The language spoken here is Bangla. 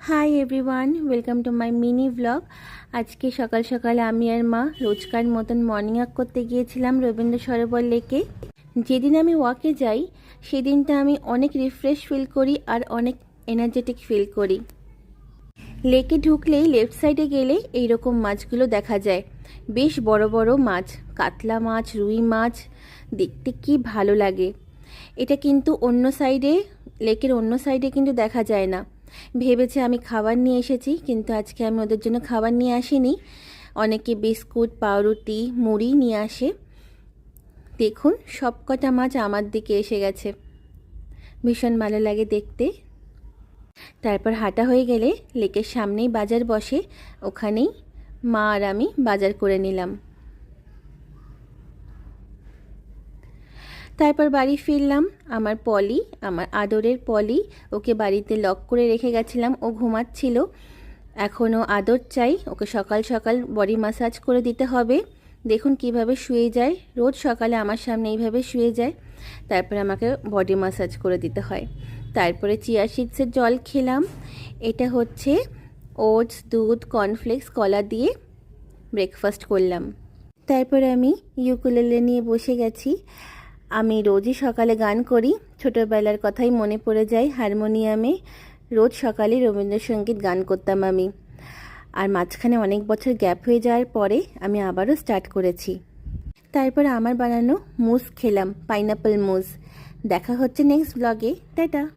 Hi everyone, welcome to my mini blog. আজকে সকাল সকালে আমি আর মা রোজকার মতন মর্নিং ওয়াক করতে গিয়েছিলাম রবীন্দ্র সরোবর লেকে। যেদিন আমি ওয়াকে যাই সেদিনটা আমি অনেক রিফ্রেশ ফিল করি আর অনেক এনার্জেটিক ফিল করি। লেকে ঢুকলেই লেফট সাইডে গেলে এইরকম মাছগুলো দেখা যায়, বেশ বড় বড় মাছ, কাতলা মাছ, রুই মাছ, দেখতে কি ভালো লাগে। এটা কিন্তু অন্য সাইডে, লেকের অন্য সাইডে কিন্তু দেখা যায় না। ভেবেছে আমি খাবার নিয়ে এসেছি, কিন্তু আজকে আমি ওদের জন্য খাবার নিয়ে আসিনি। অনেকে বিস্কুট, পাউরুটি, মুড়ি নিয়ে আসে। দেখুন সব কটা মাছ আমার দিকে এসে গেছে, ভীষণ ভালো লাগে দেখতে। তারপর হাঁটা হয়ে গেলে লেকের সামনেই বাজার বসে, ওখানেই মা আর আমি বাজার করে নিলাম। তারপর বাড়ি ফিরলাম। আমার পলি, আমার আদরের পলি, ওকে বাড়িতে লক করে রেখে গেছিলাম, ও ঘুমাচ্ছিল। এখনও আদর চাই, ওকে সকাল সকাল বডি ম্যাসাজ করে দিতে হবে। দেখুন কিভাবে শুয়ে যায়, রোজ সকালে আমার সামনে এইভাবে শুয়ে যায়, তারপরে আমাকে বডি ম্যাসাজ করে দিতে হয়। তারপরে চিয়া সিডসের জল খেলাম। এটা হচ্ছে ওটস, দুধ, কর্নফ্লেক্স, কলা দিয়ে ব্রেকফাস্ট করলাম। তারপরে আমি ইউকুলেলে নিয়ে বসে গেছি। আমি রোজই সকালে গান করি, ছোটোবেলার কথাই মনে পড়ে যায়। হারমোনিয়ামে রোজ সকালে রবীন্দ্রসঙ্গীত গান করতাম আমি। আর মাঝখানে অনেক বছর গ্যাপ হয়ে যাওয়ার পরে আমি আবারও স্টার্ট করেছি। তারপর আমার বানানো মুজ খেলাম, পাইনাপেল মুজ। দেখা হচ্ছে নেক্সট ব্লগে। টাটা।